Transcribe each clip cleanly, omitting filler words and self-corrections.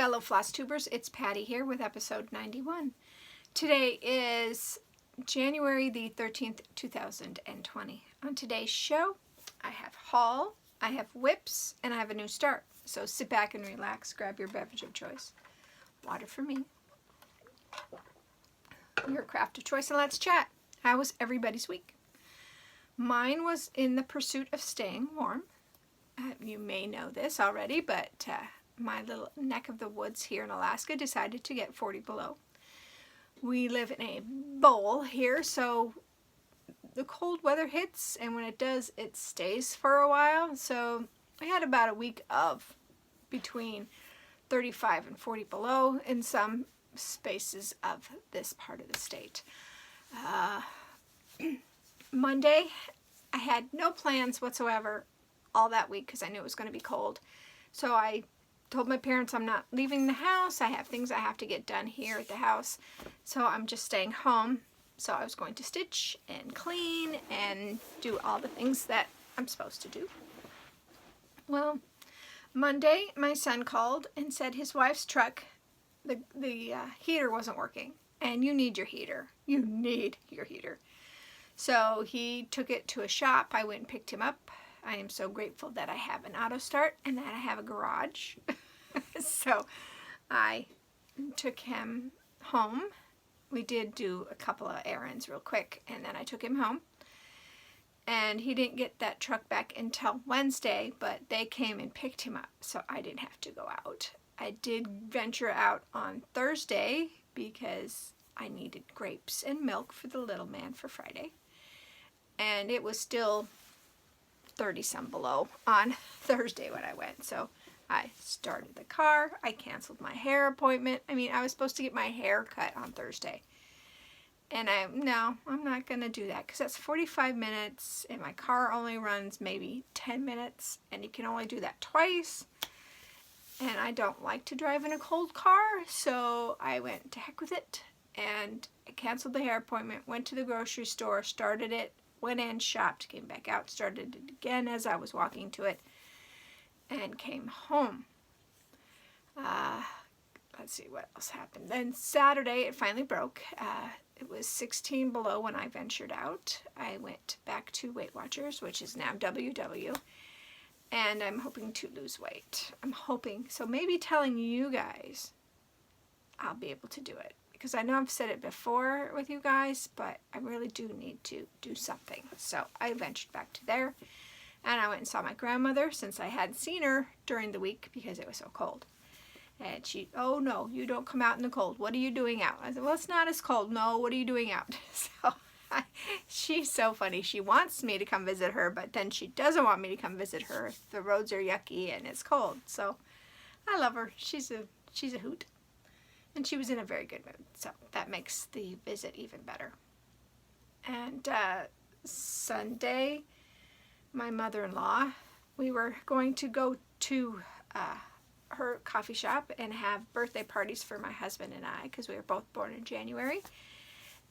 Hello Flosstubers, it's Patty here with episode 91. Today is January the 13th, 2020. On today's show, I have haul, I have whips, and I have a new start. So sit back and relax, grab your beverage of choice. Water for me. Your craft of choice, and let's chat. How was everybody's week? Mine was in the pursuit of staying warm. You may know this already, but my little neck of the woods here in Alaska decided to get 40 below. We live in a bowl here, so the cold weather hits, and when it does, it stays for a while. So I had about a week of between 35 and 40 below in some spaces of this part of the state. Monday, I had no plans whatsoever all that week because I knew it was going to be cold. So I told my parents I'm not leaving the house. I have things I have to get done here at the house. So I'm just staying home. So I was going to stitch and clean and do all the things that I'm supposed to do. Well, Monday my son called and said his wife's truck, the heater wasn't working. And you need your heater. You need your heater. So he took it to a shop. I went and picked him up. I am so grateful that I have an auto start and that I have a garage. So I took him home. We did do a couple of errands real quick, and then I took him home. And he didn't get that truck back until Wednesday, but they came and picked him up, so I didn't have to go out. I did venture out on Thursday because I needed grapes and milk for the little man for Friday. And it was still 30 some below on Thursday when I went. So I started the car. I canceled my hair appointment. I mean, I was supposed to get my hair cut on Thursday. And I'm not going to do that because that's 45 minutes and my car only runs maybe 10 minutes and you can only do that twice. And I don't like to drive in a cold car, so I went to heck with it and I canceled the hair appointment, went to the grocery store, started it, went in, shopped, came back out, started it again as I was walking to it, and came home. Let's see what else happened. Then Saturday, it finally broke. It was 16 below when I ventured out. I went back to Weight Watchers, which is now WW, and I'm hoping to lose weight. I'm hoping. So maybe telling you guys I'll be able to do it. Because I know I've said it before with you guys, but I really do need to do something. So I ventured back to there, and I went and saw my grandmother since I hadn't seen her during the week because it was so cold. And she, oh no, you don't come out in the cold. What are you doing out? I said, well, it's not as cold. No, what are you doing out? So she's so funny. She wants me to come visit her, but then she doesn't want me to come visit her. The roads are yucky and it's cold. So I love her. She's a hoot. And she was in a very good mood, so that makes the visit even better. And Sunday, my mother-in-law, we were going to go to her coffee shop and have birthday parties for my husband and I, because we were both born in January.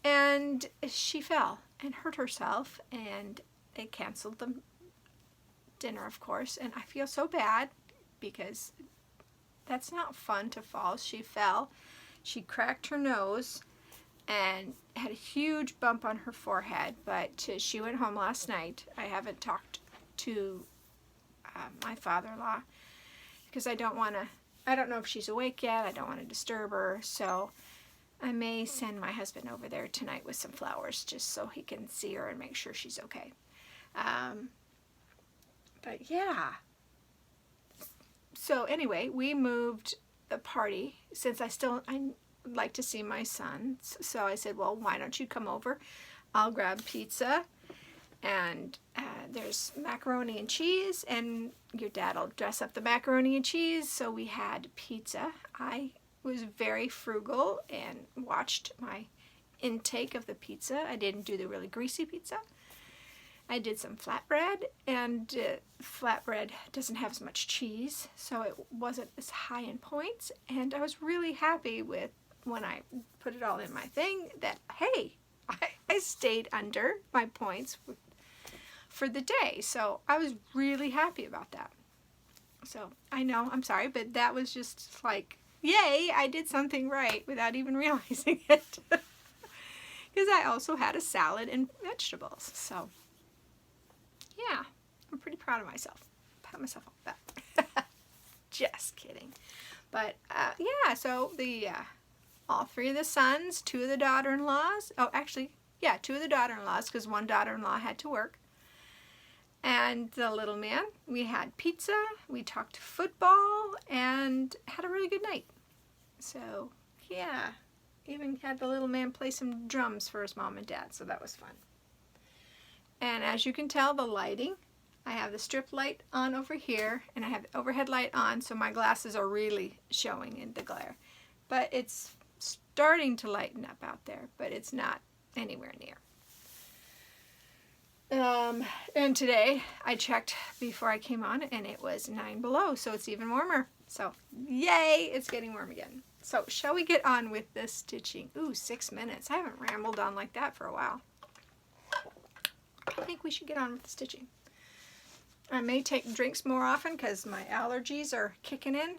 And she fell and hurt herself, and they canceled the dinner, of course. And I feel so bad because that's not fun to fall. She fell. She cracked her nose and had a huge bump on her forehead, but she went home last night. I haven't talked to my father-in-law because I don't know if she's awake yet. I don't want to disturb her, so I may send my husband over there tonight with some flowers just so he can see her and make sure she's okay. But yeah. So anyway, we moved the party since I like to see my son. So I said, well, why don't you come over? I'll grab pizza, and there's macaroni and cheese, and your dad will dress up the macaroni and cheese. So we had pizza. I was very frugal and watched my intake of the pizza. I didn't do the really greasy pizza. I did some flatbread, and flatbread doesn't have as much cheese, so it wasn't as high in points. And I was really happy with when I put it all in my thing that, hey, I stayed under my points for the day. So I was really happy about that. So I know, I'm sorry, but that was just like, yay, I did something right without even realizing it. Because I also had a salad and vegetables. So, yeah, I'm pretty proud of myself. Pat myself on the back. Just kidding. But, yeah, so all three of the sons, two of the daughter-in-laws. Oh, actually, yeah, two of the daughter-in-laws, because one daughter-in-law had to work. And the little man, we had pizza, we talked football, and had a really good night. So, yeah, even had the little man play some drums for his mom and dad, so that was fun. And as you can tell, the lighting, I have the strip light on over here, and I have the overhead light on, so my glasses are really showing in the glare. But it's starting to lighten up out there, but it's not anywhere near. And today I checked before I came on and it was 9 below, so it's even warmer. So yay, it's getting warm again. So shall we get on with this stitching? Ooh, 6 minutes. I haven't rambled on like that for a while. I think we should get on with the stitching. I may take drinks more often because my allergies are kicking in.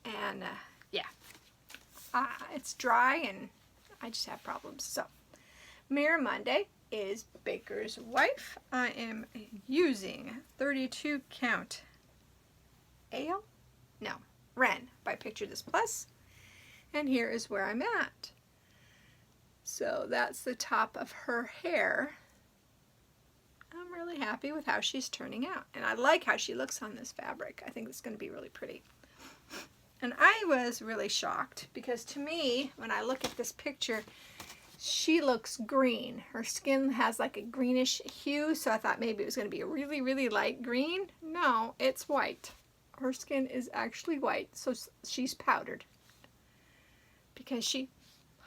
And yeah, it's dry and I just have problems. So Mirror Monday is Baker's Wife. I am using 32 count Ale? No, Ren by Picture This Plus. And here is where I'm at. So that's the top of her hair. I'm really happy with how she's turning out. And I like how she looks on this fabric. I think it's going to be really pretty. And I was really shocked because to me, when I look at this picture, she looks green. Her skin has like a greenish hue, so I thought maybe it was going to be a really, really light green. No, it's white. Her skin is actually white, so she's powdered. Because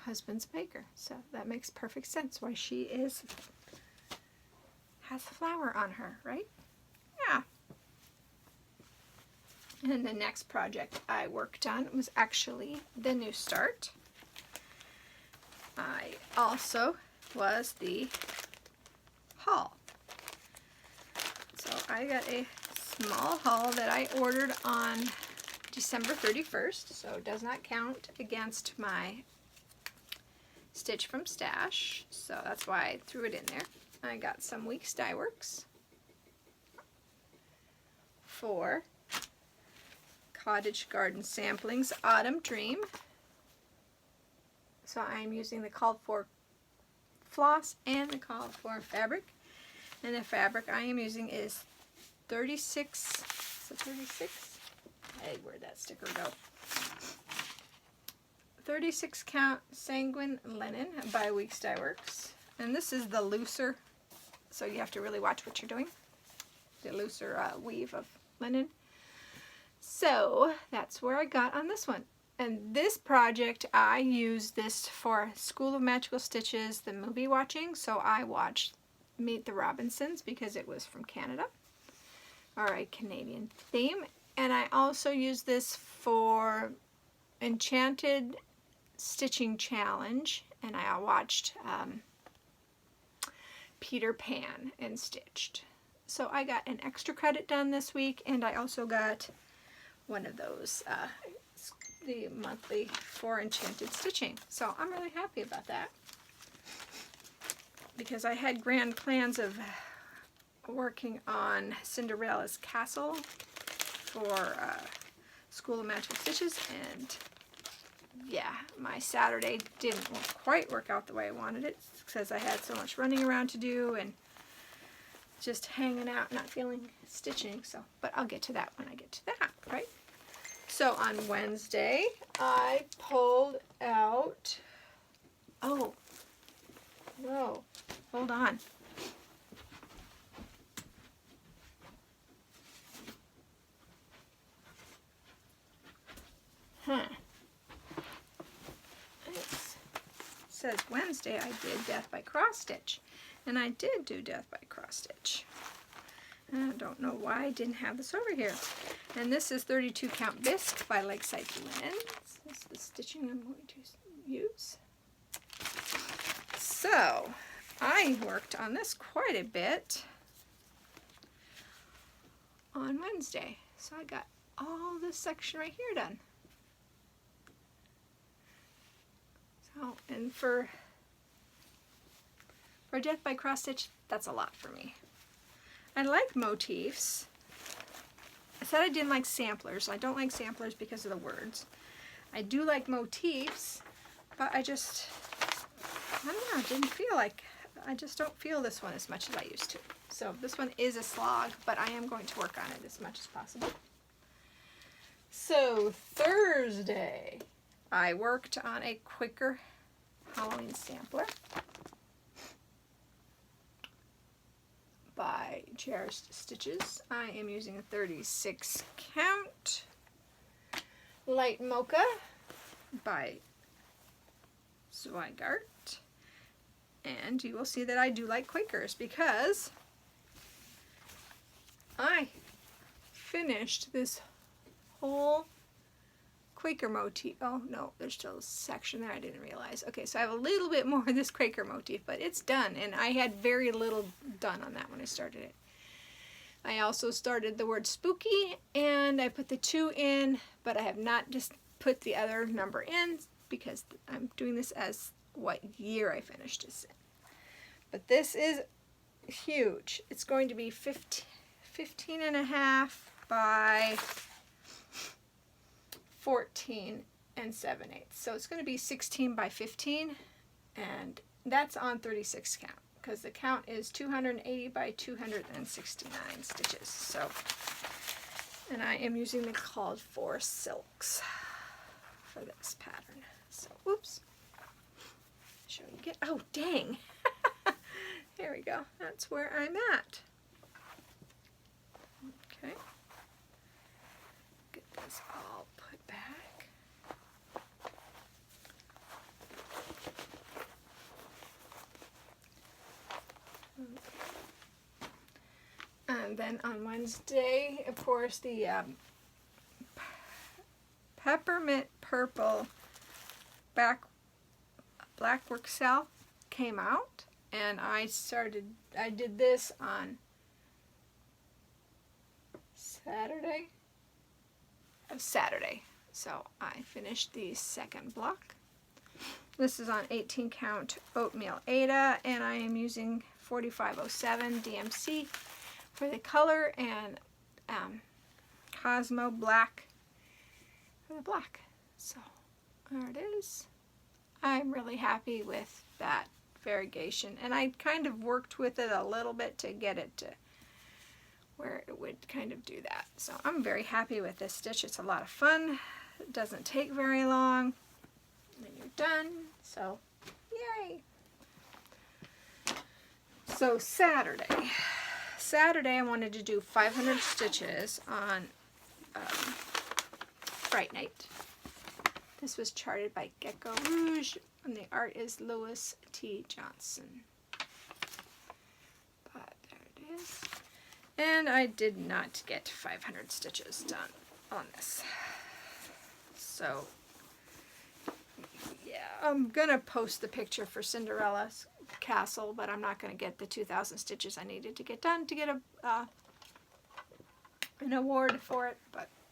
husband's a baker, so that makes perfect sense why she has the flower on her, right? Yeah. And the next project I worked on was actually the New Start. I also was the haul. So I got a small haul that I ordered on December 31st, so it does not count against my Stitch from Stash, so that's why I threw it in there. I got some Weeks Dye Works for Cottage Garden Samplings Autumn Dream. So I'm using the called for floss and the called for fabric. And the fabric I am using is 36, is it 36? Hey, where'd that sticker go? 36 count Sanguine Linen by Weeks Dye Works. And this is the looser, so you have to really watch what you're doing. The looser weave of linen. So that's where I got on this one. And this project, I used this for School of Magical Stitches, the movie watching. So I watched Meet the Robinsons because it was from Canada, or a Canadian theme. And I also used this for Enchanted Stitching Challenge, and I watched Peter Pan and stitched. So I got an extra credit done this week, and I also got one of those, the monthly for Enchanted Stitching. So I'm really happy about that, because I had grand plans of working on Cinderella's Castle for School of Magical Stitches, and yeah, my Saturday didn't quite work out the way I wanted it because I had so much running around to do and just hanging out, not feeling stitching. So, but I'll get to that when I get to that, right? So on Wednesday, I pulled out, oh, whoa, hold on. It says Wednesday I did Death by Cross Stitch, and I did do Death by Cross Stitch. I don't know why I didn't have this over here. And this is 32 count bisque by Lakeside Linen. This is the stitching I'm going to use. So I worked on this quite a bit on Wednesday. So I got all this section right here done. know, and for death by cross stitch, that's a lot for me. I like motifs. I said I didn't like samplers. I don't like samplers because of the words. I do like motifs, but I don't know, I just don't feel this one as much as I used to. So this one is a slog, but I am going to work on it as much as possible. So Thursday, I worked on a Quaker Halloween sampler by Cherished Stitches. I am using a 36 count light mocha by Zweigart. And you will see that I do like Quakers because I finished this whole Quaker motif. Oh no, there's still a section there I didn't realize. Okay, so I have a little bit more of this Quaker motif, but it's done, and I had very little done on that when I started it. I also started the word spooky, and I put the 2 in, but I have not just put the other number in because I'm doing this as what year I finished this in. But this is huge. It's going to be 15 and a half by 14 and 7/8. So it's going to be 16 by 15, and that's on 36 count because the count is 280 by 269 stitches. So, and I am using the called for silks for this pattern. So, whoops. Show you again. Oh, dang. There we go. That's where I'm at. Okay. Get this all put back. And then on Wednesday, of course, the peppermint purple blackwork cell came out, and I did this on Saturday. So I finished the second block. This is on 18 count oatmeal Ada, and I am using 4507 DMC for the color and Cosmo black for the black. So there it is. I'm really happy with that variegation, and I kind of worked with it a little bit to get it to where it would kind of do that. So I'm very happy with this stitch. It's a lot of fun. It doesn't take very long, and then you're done. So yay. So Saturday I wanted to do 500 stitches on Fright Night. This was charted by Gecko Rouge, and the art is Louis T. Johnson. But there it is. And I did not get 500 stitches done on this. So, yeah, I'm going to post the picture for Cinderella's castle, but I'm not going to get the 2,000 stitches I needed to get done to get an award for it,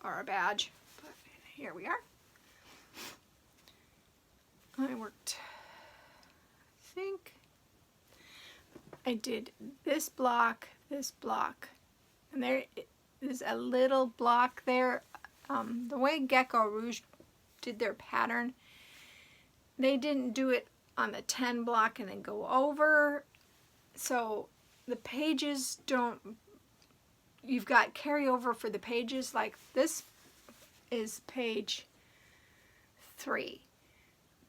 or a badge. But here we are. I worked, I think I did this block, and there is a little block there. The way Gecko Rouge did their pattern, they didn't do it on the 10 block and then go over, so the pages don't, you've got carryover for the pages. Like this is page 3.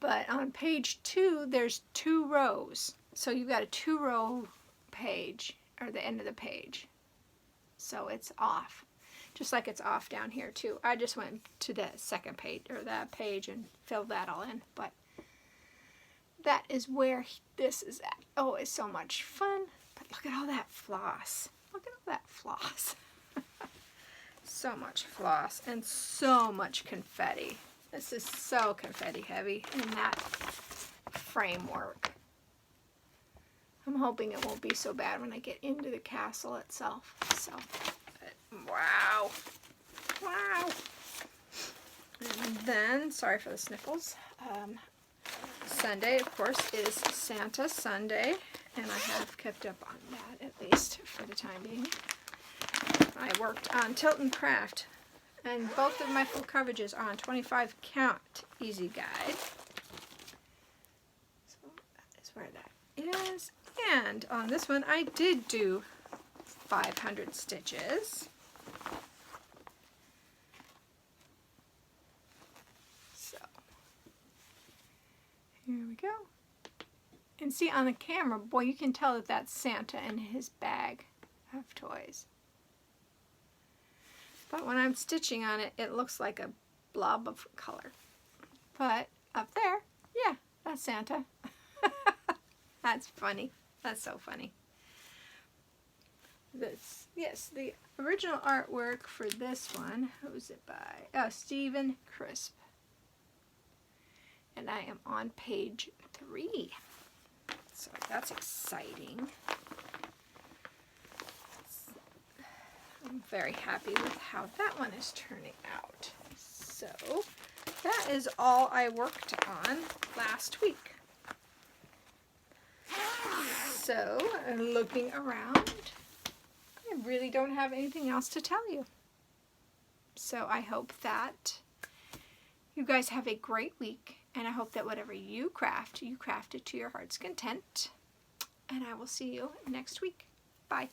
But on page 2, there's 2 rows. So you've got a 2-row page, or the end of the page. So it's off. Just like it's off down here too. I just went to the second page, or that page, and filled that all in. But that is where this is at. Oh, it's so much fun. But look at all that floss. Look at all that floss. So much floss and so much confetti. This is so confetti heavy in that framework. I'm hoping it won't be so bad when I get into the castle itself. So, but, wow. Wow. And then, sorry for the sniffles. Sunday, of course, is Santa Sunday, and I have kept up on that, at least for the time being. I worked on Tilt and Craft, and both of my full coverages are on 25 count easy guide. So that is where that is. And on this one, I did do 500 stitches. So here we go. And see on the camera, boy, you can tell that that's Santa and his bag of toys. But when I'm stitching on it, it looks like a blob of color. But up there, yeah, that's Santa. That's funny. That's so funny. This, yes, the original artwork for this one, who was it by? Oh, Stephen Crisp. And I am on page 3. So that's exciting. I'm very happy with how that one is turning out. So that is all I worked on last week. So looking around, I really don't have anything else to tell you. So I hope that you guys have a great week, and I hope that whatever you craft it to your heart's content. And I will see you next week. Bye.